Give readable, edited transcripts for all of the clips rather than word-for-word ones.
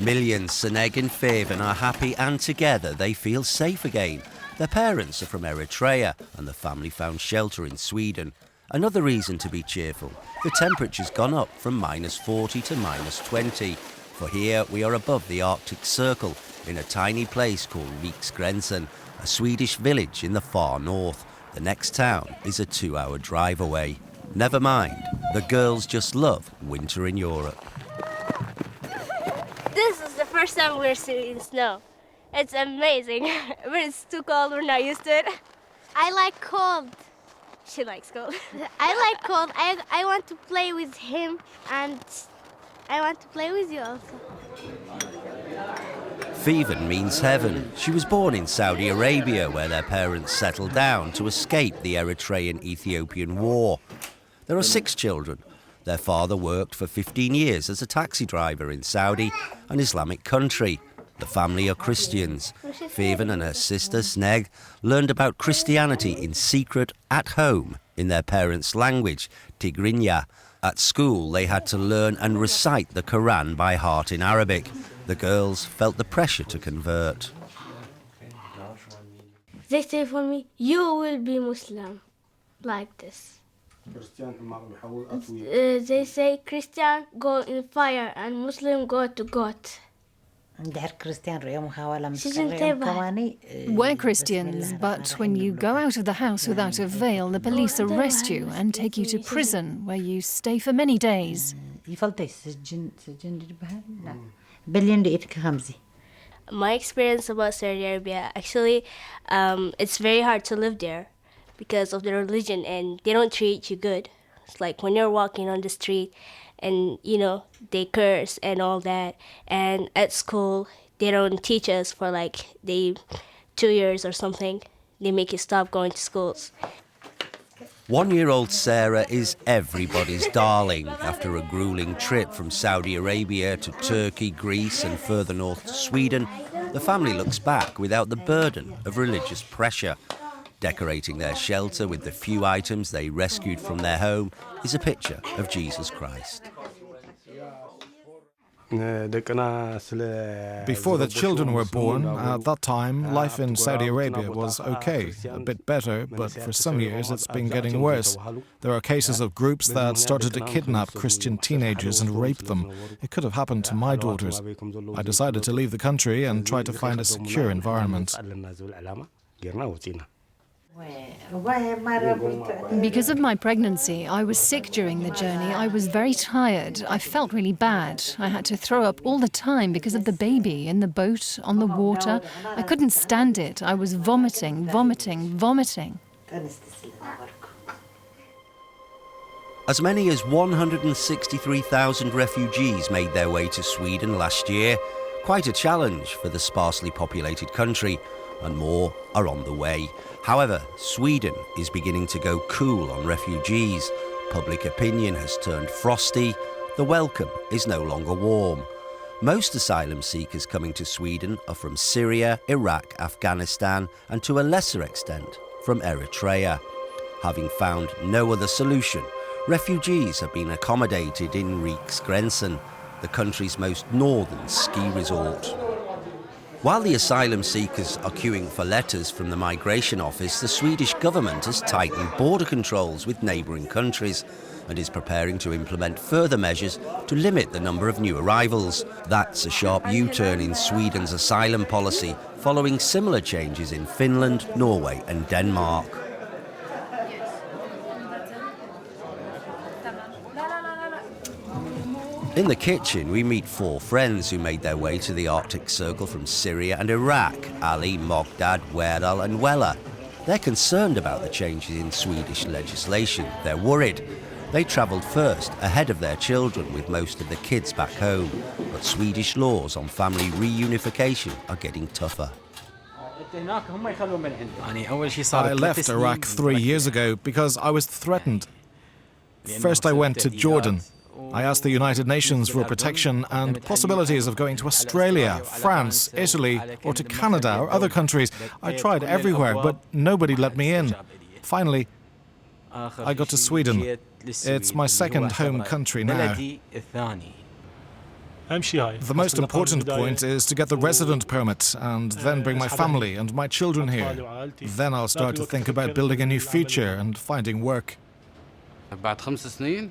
Millions, Seneg and Feven, are happy, and together they feel safe again. Their parents are from Eritrea and the family found shelter in Sweden. Another reason to be cheerful. The temperature's gone up from -40 to -20. For here we are above the Arctic Circle in a tiny place called Riksgränsen, a Swedish village in the far north. The next town is a 2-hour drive away. Never mind, the girls just love winter in Europe. This is the first time we're seeing snow. It's amazing, but it's too cold. We're not used to it. I like cold. She likes cold. I like cold. I want to play with him, and I want to play with you also. Feven means heaven. She was born in Saudi Arabia, where their parents settled down to escape the Eritrean-Ethiopian war. There are 6 children. Their father worked for 15 years as a taxi driver in Saudi, an Islamic country. The family are Christians. Feven and her sister Sneg learned about Christianity in secret at home in their parents' language, Tigrinya. At school, they had to learn and recite the Quran by heart in Arabic. The girls felt the pressure to convert. They say for me, you will be Muslim, like this. They say Christian go in fire and Muslim go to God. We're Christians, but when you go out of the house without a veil, the police arrest you and take you to prison, where you stay for many days. My experience about Saudi Arabia, actually, it's very hard to live there because of their religion, and they don't treat you good. It's like when you're walking on the street and, you know, they curse and all that. And at school, they don't teach us for like 2 years or something. They make you stop going to schools. 1-year-old Sarah is everybody's darling. After a grueling trip from Saudi Arabia to Turkey, Greece and further north to Sweden, the family looks back without the burden of religious pressure. Decorating their shelter with the few items they rescued from their home is a picture of Jesus Christ. Before the children were born, at that time, life in Saudi Arabia was okay, a bit better, but for some years it's been getting worse. There are cases of groups that started to kidnap Christian teenagers and rape them. It could have happened to my daughters. I decided to leave the country and try to find a secure environment. Because of my pregnancy, I was sick during the journey. I was very tired. I felt really bad. I had to throw up all the time because of the baby in the boat, on the water. I couldn't stand it. I was vomiting. As many as 163,000 refugees made their way to Sweden last year. Quite a challenge for the sparsely populated country, and more are on the way. However, Sweden is beginning to go cool on refugees. Public opinion has turned frosty. The welcome is no longer warm. Most asylum seekers coming to Sweden are from Syria, Iraq, Afghanistan, and to a lesser extent, from Eritrea. Having found no other solution, refugees have been accommodated in Riksgränsen, the country's most northern ski resort. While the asylum seekers are queuing for letters from the Migration Office, the Swedish government has tightened border controls with neighbouring countries and is preparing to implement further measures to limit the number of new arrivals. That's a sharp U-turn in Sweden's asylum policy, following similar changes in Finland, Norway and Denmark. In the kitchen, we meet 4 friends who made their way to the Arctic Circle from Syria and Iraq: Ali, Mogdad, Weral and Wella. They're concerned about the changes in Swedish legislation. They're worried. They travelled first, ahead of their children, with most of the kids back home. But Swedish laws on family reunification are getting tougher. I left Iraq 3 years ago because I was threatened. First I went to Jordan. I asked the United Nations for protection and possibilities of going to Australia, France, Italy, or to Canada or other countries. I tried everywhere, but nobody let me in. Finally, I got to Sweden. It's my second home country now. The most important point is to get the resident permit and then bring my family and my children here. Then I'll start to think about building a new future and finding work.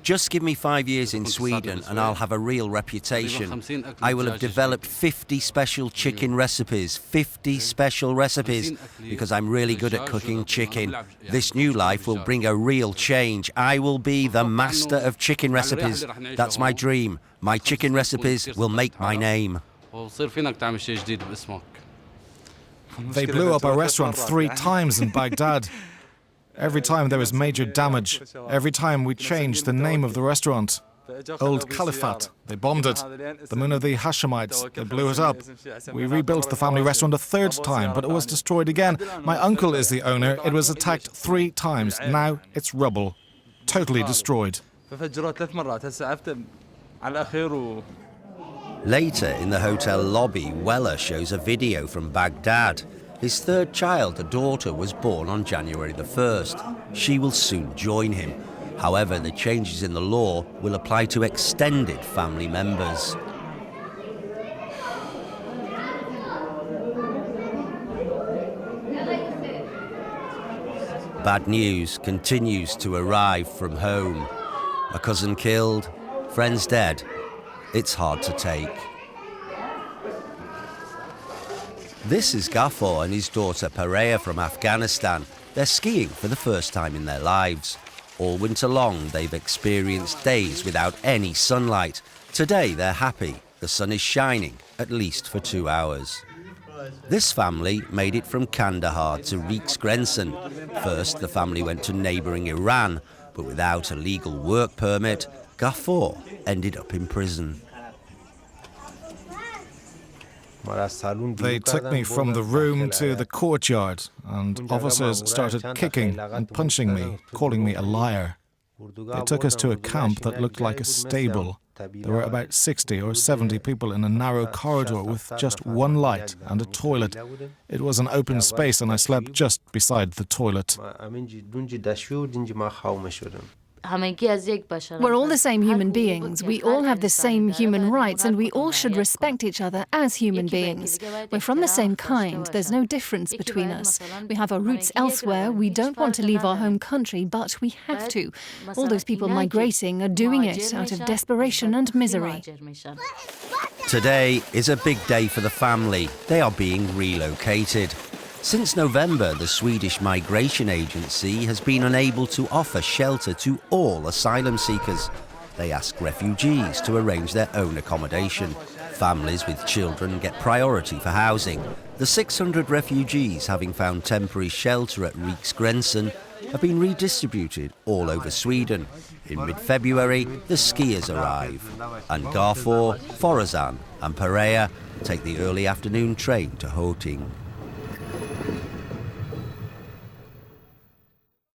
Just give me 5 years in Sweden and I'll have a real reputation. I will have developed 50 special chicken recipes, 50 special recipes, because I'm really good at cooking chicken. This new life will bring a real change. I will be the master of chicken recipes. That's my dream. My chicken recipes will make my name. They blew up our restaurant 3 times in Baghdad. Every time there was major damage. Every time we changed the name of the restaurant. Old Caliphate, they bombed it. The Moon of the Hashemites, they blew it up. We rebuilt the family restaurant a 3rd time, but it was destroyed again. My uncle is the owner. It was attacked 3 times. Now it's rubble. Totally destroyed. Later, in the hotel lobby, Weller shows a video from Baghdad. His 3rd child, a daughter, was born on January the 1st. She will soon join him. However, the changes in the law will apply to extended family members. Bad news continues to arrive from home. A cousin killed, friends dead. It's hard to take. This is Ghafor and his daughter Pareya from Afghanistan. They're skiing for the first time in their lives. All winter long, they've experienced days without any sunlight. Today, they're happy. The sun is shining, at least for 2 hours. This family made it from Kandahar to Riksgränsen. First, the family went to neighbouring Iran, but without a legal work permit, Ghafor ended up in prison. They took me from the room to the courtyard, and officers started kicking and punching me, calling me a liar. They took us to a camp that looked like a stable. There were about 60 or 70 people in a narrow corridor with just one light and a toilet. It was an open space and I slept just beside the toilet. We're all the same human beings. We all have the same human rights and we all should respect each other as human beings. We're from the same kind. There's no difference between us. We have our roots elsewhere. We don't want to leave our home country, but we have to. All those people migrating are doing it out of desperation and misery. Today is a big day for the family. They are being relocated. Since November, the Swedish Migration Agency has been unable to offer shelter to all asylum seekers. They ask refugees to arrange their own accommodation. Families with children get priority for housing. The 600 refugees having found temporary shelter at Riksgränsen have been redistributed all over Sweden. In mid-February, the skiers arrive, and Ghafor, Forazan and Pareya take the early afternoon train to Hoting.